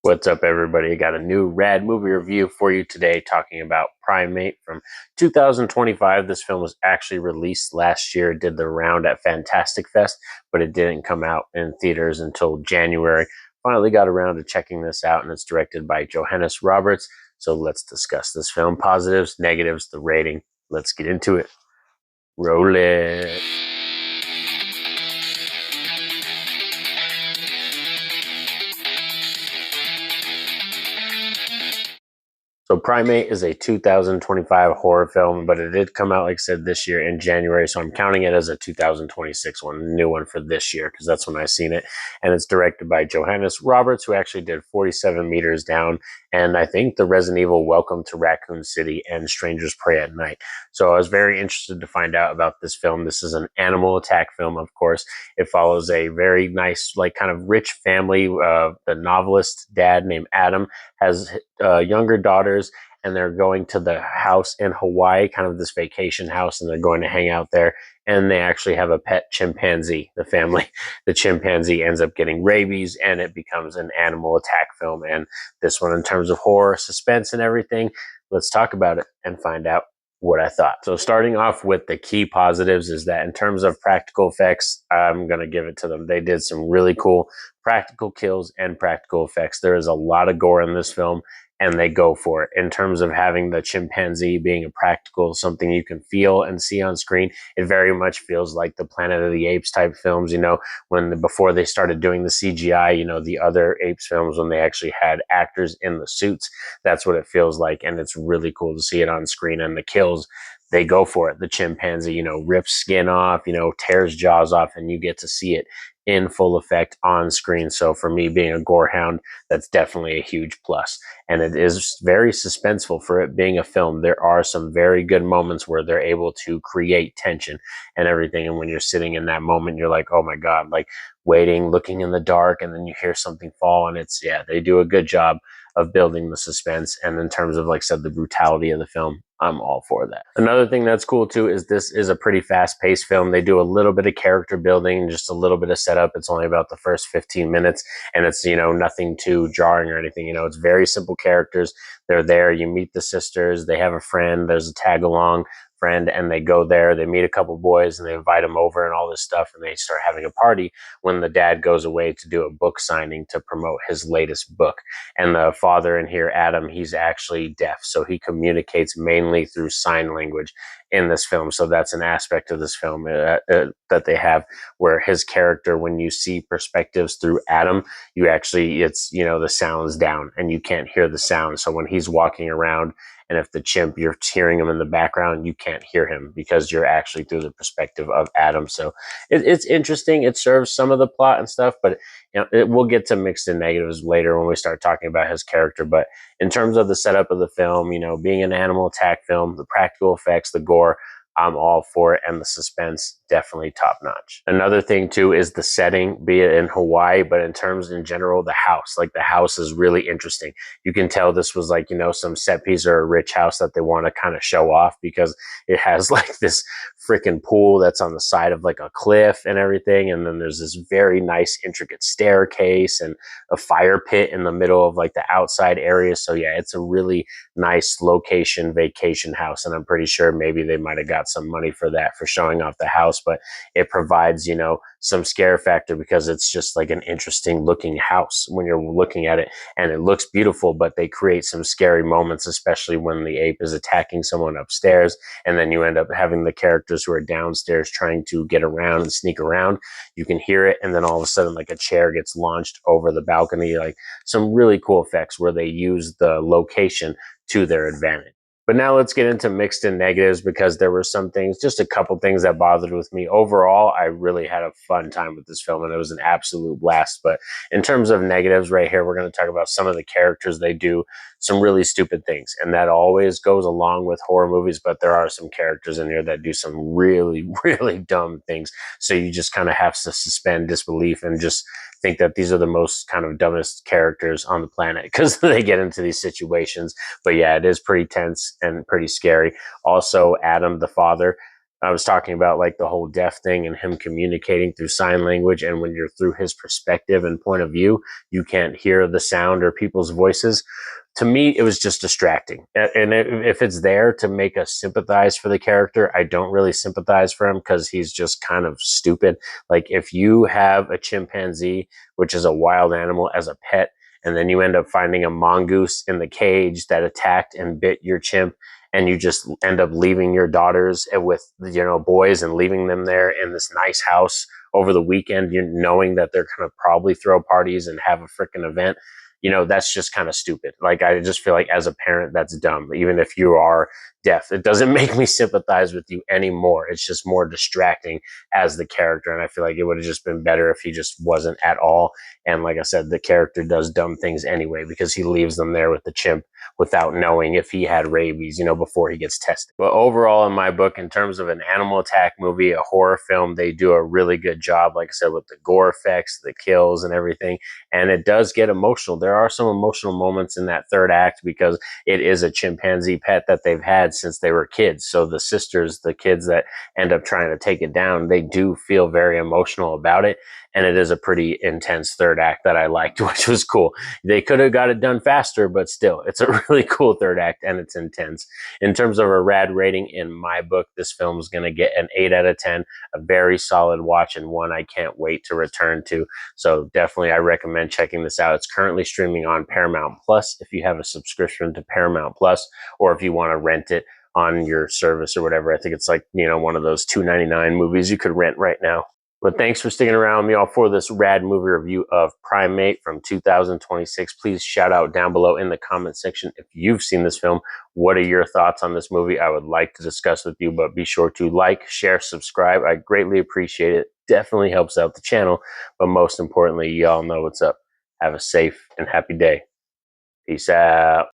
What's up, everybody? I got a new Radd movie review for you today talking about Primate from 2025. This film was actually released last year. It did the round at Fantastic Fest, but it didn't come out in theaters until January. Finally got around to checking this out, and it's directed by Johannes Roberts. So let's discuss this film. Positives, negatives, the rating. Let's get into it. Roll it. So Primate is a 2025 horror film, but it did come out, like I said, this year in January. So I'm counting it as a 2026 one, new one for this year, because that's when I seen it. And it's directed by Johannes Roberts, who actually did 47 Meters Down, and I think the Resident Evil Welcome to Raccoon City and Strangers Prey at Night. So I was very interested to find out about this film. This is an animal attack film, of course. It follows a very nice, like kind of rich family. The novelist dad named Adam has younger daughters, and they're going to the house in Hawaii, kind of this vacation house, and they're going to hang out there. And they actually have a pet chimpanzee. The family, the chimpanzee ends up getting rabies, and it becomes an animal attack film. And this one, in terms of horror, suspense, and everything, let's talk about it and find out what I thought. So starting off with the key positives is that in terms of practical effects, I'm going to give it to them. They did some really cool practical kills and practical effects. There is a lot of gore in this film, and they go for it. In terms of having the chimpanzee being a practical, something you can feel and see on screen, it very much feels like the Planet of the Apes type films, before they started doing the CGI, the other Apes films, when they actually had actors in the suits. That's what it feels like, and it's really cool to see it on screen. And the kills, they go for it. The chimpanzee, rips skin off, tears jaws off, and you get to see it in full effect on screen. So for me, being a gore hound, that's definitely a huge plus. And it is very suspenseful for it being a film. There are some very good moments where they're able to create tension and everything. And when you're sitting in that moment, you're like, oh my God, like waiting, looking in the dark, and then you hear something fall. And they do a good job of building the suspense. And in terms of, like I said, the brutality of the film, I'm all for that. Another thing that's cool too is this is a pretty fast-paced film. They do a little bit of character building, just a little bit of setup. It's only about the first 15 minutes, and it's, nothing too jarring or anything. It's very simple characters. They're there. You meet the sisters. They have a friend. There's a tag-along friend, and they go there. They meet a couple boys, and they invite them over and all this stuff, and they start having a party when the dad goes away to do a book signing to promote his latest book. And the father in here, Adam, he's actually deaf, so he communicates mainly through sign language in this film. So that's an aspect of this film that they have, where his character, when you see perspectives through Adam, it's the sound's down and you can't hear the sound. So when he's walking around, and if the chimp, you're hearing him in the background, you can't hear him because you're actually through the perspective of Adam. So it's interesting. It serves some of the plot and stuff, but we'll get to mixed and negatives later when we start talking about his character. But in terms of the setup of the film, being an animal attack film, the practical effects, the gore, I'm all for it, and the suspense, definitely top notch. Another thing too is the setting, be it in Hawaii, but in general, the house. Like, the house is really interesting. You can tell this was like, some set piece or a rich house that they want to kind of show off, because it has like this freaking pool that's on the side of like a cliff and everything. And then there's this very nice intricate staircase and a fire pit in the middle of like the outside area. So yeah, it's a really nice location vacation house. And I'm pretty sure maybe they might have got some money for that, for showing off the house, but it provides, some scare factor, because it's just like an interesting looking house when you're looking at it, and it looks beautiful, but they create some scary moments, especially when the ape is attacking someone upstairs, and then you end up having the characters who are downstairs trying to get around and sneak around. You can hear it, and then all of a sudden, like, a chair gets launched over the balcony. Like, some really cool effects where they use the location to their advantage. But now let's get into mixed and negatives, because there were some things, just a couple things that bothered with me. Overall, I really had a fun time with this film, and it was an absolute blast. But in terms of negatives right here, we're going to talk about some of the characters. They do some really stupid things, and that always goes along with horror movies, but there are some characters in here that do some really, really dumb things. So you just kind of have to suspend disbelief and just think that these are the most kind of dumbest characters on the planet, because they get into these situations. But yeah, it is pretty tense and pretty scary. Also, Adam, the father, I was talking about like the whole deaf thing and him communicating through sign language. And when you're through his perspective and point of view, you can't hear the sound or people's voices. To me, it was just distracting. And if it's there to make us sympathize for the character, I don't really sympathize for him because he's just kind of stupid. Like if you have a chimpanzee, which is a wild animal, as a pet, and then you end up finding a mongoose in the cage that attacked and bit your chimp, and you just end up leaving your daughters with boys and leaving them there in this nice house over the weekend, knowing that they're going to probably throw parties and have a freaking event. That's just kind of stupid. Like, I just feel like as a parent, that's dumb. Even if you are deaf, it doesn't make me sympathize with you anymore. It's just more distracting as the character. And I feel like it would have just been better if he just wasn't at all. And like I said, the character does dumb things anyway because he leaves them there with the chimp without knowing if he had rabies, before he gets tested. But overall, in my book, in terms of an animal attack movie, a horror film, they do a really good job, like I said, with the gore effects, the kills, and everything. And it does get emotional. There are some emotional moments in that third act because it is a chimpanzee pet that they've had since they were kids. So the sisters, the kids that end up trying to take it down, they do feel very emotional about it. And it is a pretty intense third act that I liked, which was cool. They could have got it done faster, but still, it's a really cool third act and it's intense. In terms of a Radd rating, in my book, this film is going to get an 8 out of 10, a very solid watch and one I can't wait to return to. So definitely, I recommend checking this out. It's currently streaming on Paramount Plus if you have a subscription to Paramount Plus, or if you want to rent it on your service or whatever. I think it's like, one of those $2.99 movies you could rent right now. But thanks for sticking around with me all for this Radd movie review of Primate from 2026. Please shout out down below in the comment section if you've seen this film. What are your thoughts on this movie? I would like to discuss with you, but be sure to like, share, subscribe. I greatly appreciate it. Definitely helps out the channel. But most importantly, y'all know what's up. Have a safe and happy day. Peace out.